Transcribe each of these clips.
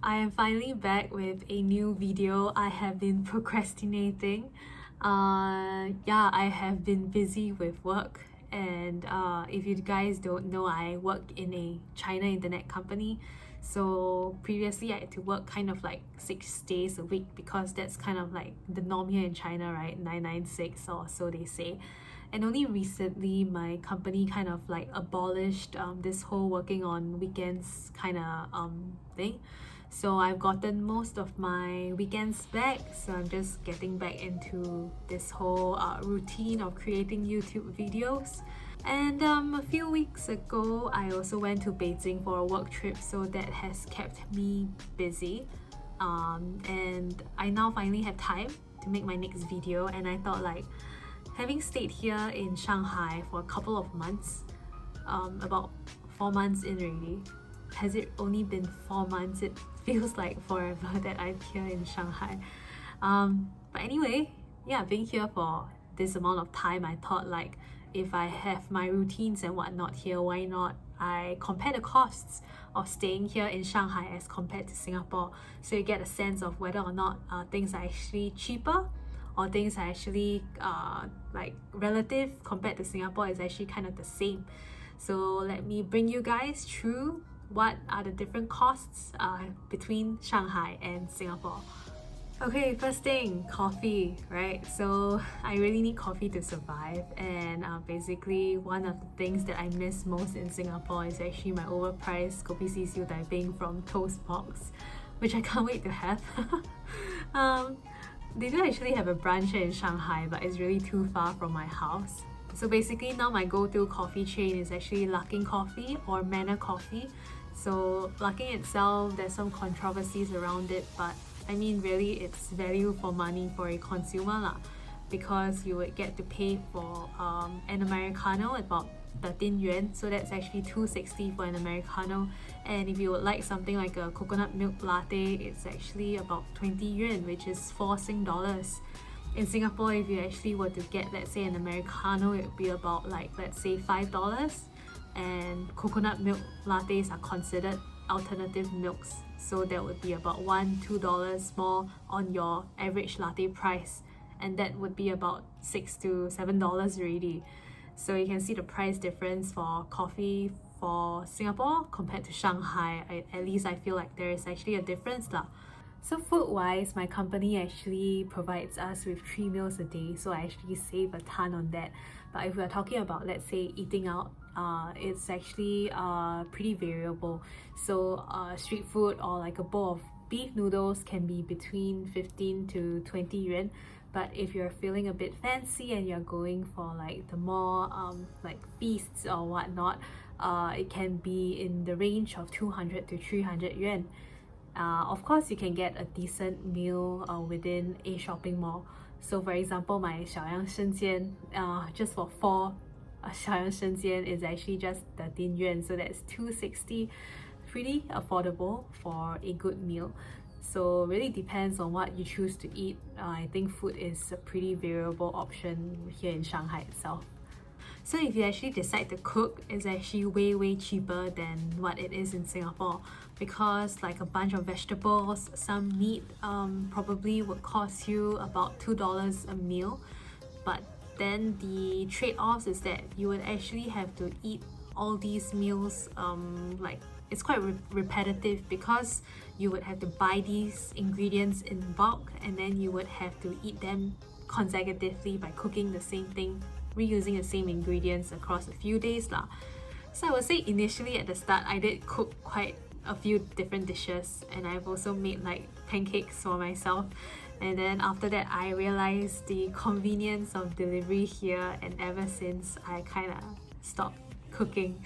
I am finally back with a new video. I have been procrastinating. Yeah, I have been busy with work, and if you guys don't know, I work in a China internet company. So previously I had to work kind of like 6 days a week because that's kind of like the norm here in China, right? 996 or so they say. And only recently my company kind of like abolished this whole working on weekends kind of thing. So I've gotten most of my weekends back, so I'm just getting back into this whole routine of creating YouTube videos. And a few weeks ago, I also went to Beijing for a work trip, so that has kept me busy. And I now finally have time to make my next video, and I thought like, having stayed here in Shanghai for a couple of months, about 4 months in already. Has it only been 4 months? It feels like forever that I'm here in Shanghai. But anyway, yeah, being here for this amount of time, I thought like, if I have my routines and whatnot here, why not I compare the costs of staying here in Shanghai as compared to Singapore, so you get a sense of whether or not things are actually cheaper, or things are actually like relative compared to Singapore is actually kind of the same. So let me bring you guys through what are the different costs between Shanghai and Singapore. Okay, first thing, coffee, right? So I really need coffee to survive, and basically one of the things that I miss most in Singapore is actually my overpriced kopi CCU Taiping from Toast Box, which I can't wait to have. They do actually have a branch in Shanghai, but it's really too far from my house. So basically now my go-to coffee chain is actually Luckin Coffee or Manor Coffee. So Luckin itself, there's some controversies around it, but I mean really it's value for money for a consumer lah, because you would get to pay for an Americano at about 13 yuan, so that's actually 260 for an Americano. And if you would like something like a coconut milk latte, it's actually about 20 yuan, which is 4 Sing dollars. In Singapore, if you actually were to get, let's say, an Americano, it would be about like, let's say, $5. And coconut milk lattes are considered alternative milks, so that would be about $1-2 more on your average latte price, and that would be about $6 to $7 already. So you can see the price difference for coffee for Singapore compared to Shanghai. At least I feel like there is actually a difference lah. So food wise, my company actually provides us with 3 meals a day, so I actually save a ton on that. But if we're talking about, let's say, eating out, it's actually pretty variable. So street food or like a bowl of beef noodles can be between 15 to 20 yuan. But if you're feeling a bit fancy and you're going for like the more like feasts or whatnot, it can be in the range of 200 to 300 yuan. Of course, you can get a decent meal within a shopping mall. So for example, my 小羊生煎, just for 4 小羊生煎 is actually just 13 yuan, so that's 260. Pretty affordable for a good meal. So really depends on what you choose to eat. I think food is a pretty variable option here in Shanghai itself. So if you actually decide to cook, it's actually way cheaper than what it is in Singapore, because like a bunch of vegetables, some meat probably would cost you about $2 a meal. But then the trade-offs is that you would actually have to eat all these meals like it's quite repetitive, because you would have to buy these ingredients in bulk, and then you would have to eat them consecutively by cooking the same thing, reusing the same ingredients across a few days lah. So I would say initially at the start I did cook quite a few different dishes, and I've also made like pancakes for myself. And then after that I realized the convenience of delivery here, and ever since I kind of stopped cooking.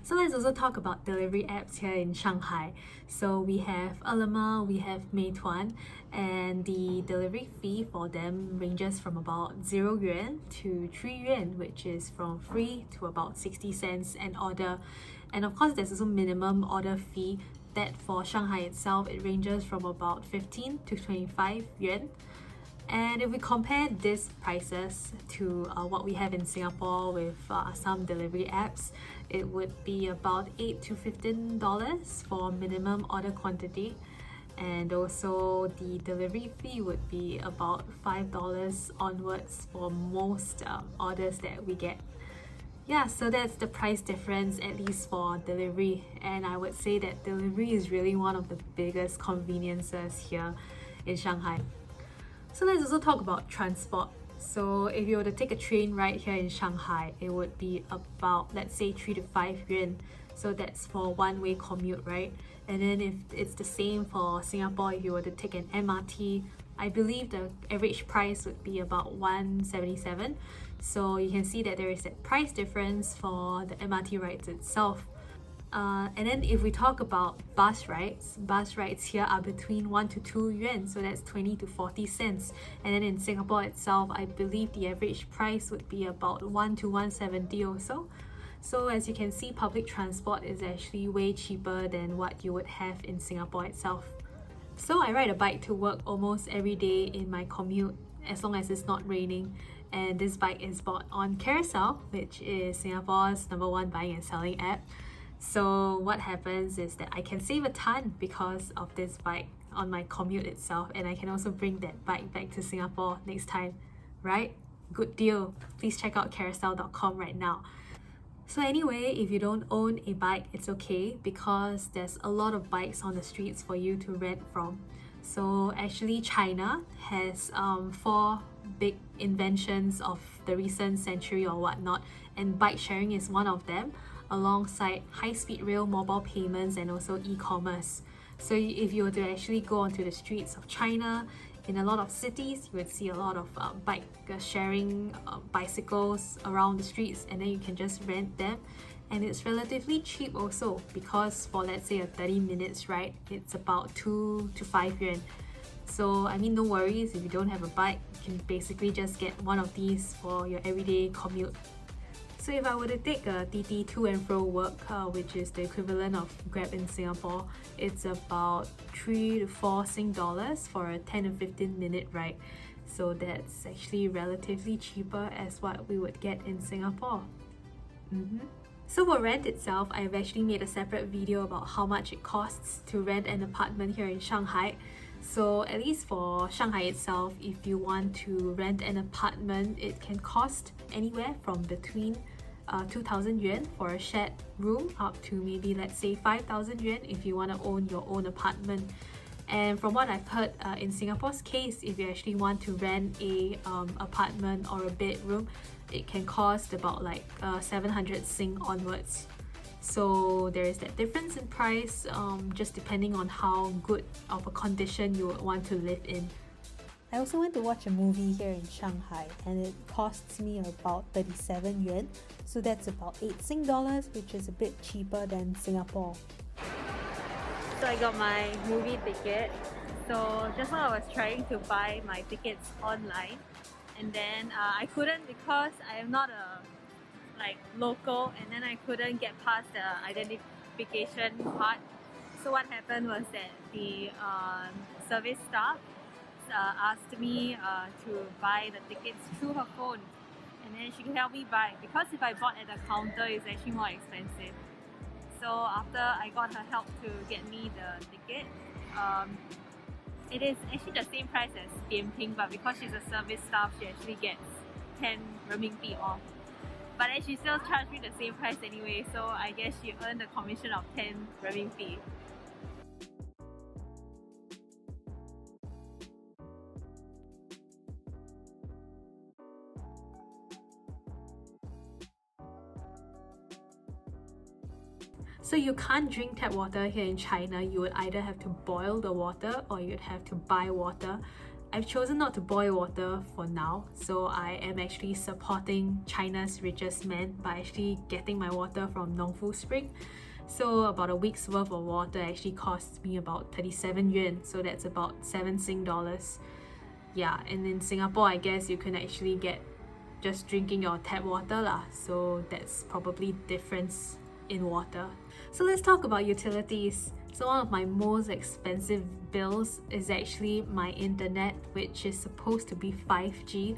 So let's also talk about delivery apps here in Shanghai. So we have Ele.me, we have Meituan, and the delivery fee for them ranges from about 0 yuan to 3 yuan, which is from free to about 60 cents an order. And of course, there's also minimum order fee that for Shanghai itself, it ranges from about 15 to 25 yuan. And if we compare these prices to what we have in Singapore with some delivery apps, it would be about $8 to $15 for minimum order quantity. And also the delivery fee would be about $5 onwards for most orders that we get. Yeah, so that's the price difference, at least for delivery. And I would say that delivery is really one of the biggest conveniences here in Shanghai. So let's also talk about transport. So if you were to take a train ride here in Shanghai, it would be about, let's say, 3 to 5 yuan. So that's for one-way commute, right? And then if it's the same for Singapore, if you were to take an MRT, I believe the average price would be about 177. So you can see that there is that price difference for the MRT rides itself. And then if we talk about bus rides here are between 1 to 2 yuan, so that's 20 to 40 cents. And then in Singapore itself, I believe the average price would be about 1 to 170 also. So as you can see, public transport is actually way cheaper than what you would have in Singapore itself. So I ride a bike to work almost every day in my commute, as long as it's not raining. And this bike is bought on Carousell, which is Singapore's #1 buying and selling app. So what happens is that I can save a ton because of this bike on my commute itself, and I can also bring that bike back to Singapore next time, right? Good deal. Please check out carousell.com right now. So anyway, if you don't own a bike, it's okay because there's a lot of bikes on the streets for you to rent from. So actually China has 4 big inventions of the recent century or whatnot, and bike sharing is one of them, alongside high-speed rail, mobile payments, and also e-commerce. So if you were to actually go onto the streets of China, in a lot of cities, you would see a lot of bike sharing bicycles around the streets, and then you can just rent them. And it's relatively cheap also, because for, let's say, a 30 minutes ride, it's about 2 to 5 yuan. So I mean, no worries if you don't have a bike, you can basically just get one of these for your everyday commute. So if I were to take a TT to and fro work, which is the equivalent of Grab in Singapore, it's about 3 to 4 Sing dollars for a 10 to 15 minute ride. So that's actually relatively cheaper as what we would get in Singapore. So for rent itself, I've actually made a separate video about how much it costs to rent an apartment here in Shanghai. So at least for Shanghai itself, if you want to rent an apartment, it can cost anywhere from between 2,000 yuan for a shared room up to maybe, let's say, 5,000 yuan if you want to own your own apartment. And from what I've heard, in Singapore's case, if you actually want to rent a apartment or a bedroom, it can cost about like 700 Sing onwards. So there is that difference in price, just depending on how good of a condition you would want to live in. I also went to watch a movie here in Shanghai, and it costs me about 37 yuan. So that's about 8 Sing dollars, which is a bit cheaper than Singapore. So I got my movie ticket. So just now I was trying to buy my tickets online, and then I couldn't because I am not a local, and then I couldn't get past the identification part. So what happened was that the service staff asked me to buy the tickets through her phone, and then she could help me buy, because if I bought at the counter, it's actually more expensive. So after I got her help to get me the ticket, it is actually the same price as Ping, but because she's a service staff, she actually gets 10 renminbi off. But then she still charged me the same price anyway, so I guess she earned a commission of 10 renminbi. So you can't drink tap water here in China. You would either have to boil the water or you'd have to buy water. I've chosen not to boil water for now, so I am actually supporting China's richest man by actually getting my water from Nongfu Spring. So about a week's worth of water actually costs me about 37 yuan, so that's about 7 Sing dollars. Yeah, and in Singapore, I guess you can actually get just drinking your tap water lah, so that's probably difference in water. So let's talk about utilities. So one of my most expensive bills is actually my internet, which is supposed to be 5G,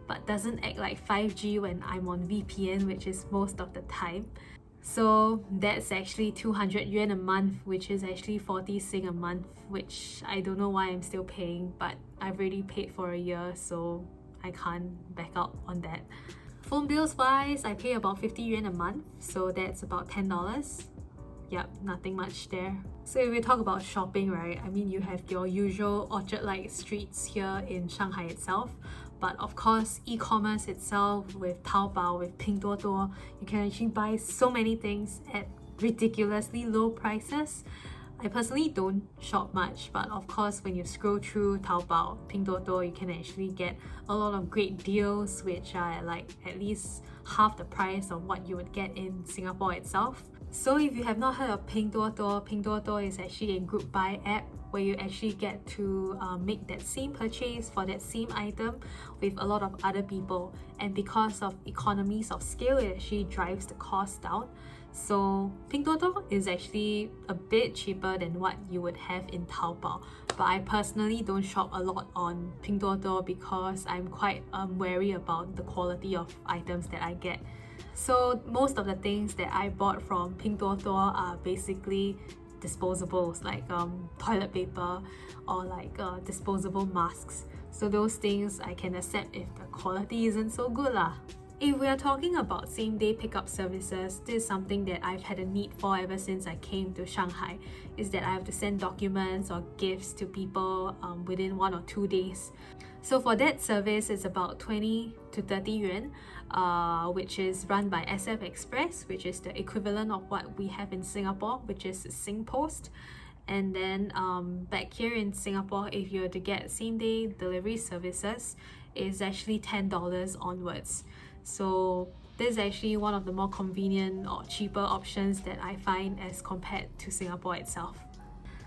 but doesn't act like 5G when I'm on VPN, which is most of the time. So that's actually 200 yuan a month, which is actually 40 Sing a month, which I don't know why I'm still paying, but I've already paid for a year, so I can't back out on that. Phone bills wise, I pay about 50 yuan a month, so that's about $10. Yep, nothing much there. So if we talk about shopping, right, I mean, you have your usual orchard-like streets here in Shanghai itself, but of course, e-commerce itself with Taobao, with Pinduoduo, you can actually buy so many things at ridiculously low prices. I personally don't shop much, but of course, when you scroll through Taobao, Pinduoduo, you can actually get a lot of great deals, which are like at least half the price of what you would get in Singapore itself. So if you have not heard of Pinduoduo, Pinduoduo is actually a group buy app where you actually get to make that same purchase for that same item with a lot of other people, and because of economies of scale, it actually drives the cost down. So Pinduoduo is actually a bit cheaper than what you would have in Taobao, but I personally don't shop a lot on Pinduoduo because I'm quite wary about the quality of items that I get. So most of the things that I bought from Pinduoduo are basically disposables, like toilet paper or like disposable masks. So those things I can accept if the quality isn't so good lah. If we are talking about same-day pickup services, this is something that I've had a need for ever since I came to Shanghai, is that I have to send documents or gifts to people within 1 or 2 days. So for that service, it's about 20 to 30 yuan, which is run by SF Express, which is the equivalent of what we have in Singapore, which is SingPost. And then back here in Singapore, if you were to get same-day delivery services, it's actually $10 onwards. So this is actually one of the more convenient or cheaper options that I find as compared to Singapore itself.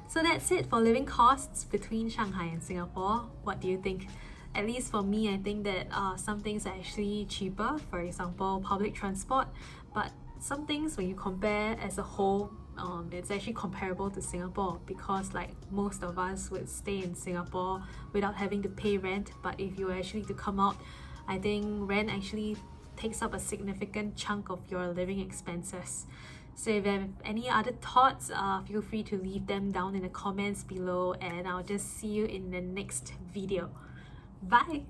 So that's it for living costs between Shanghai and Singapore. What do you think? At least for me, I think that some things are actually cheaper, for example, public transport, but some things when you compare as a whole, it's actually comparable to Singapore, because like most of us would stay in Singapore without having to pay rent, but if you were actually to come out, I think rent actually takes up a significant chunk of your living expenses. So if you have any other thoughts, feel free to leave them down in the comments below, and I'll just see you in the next video. Bye!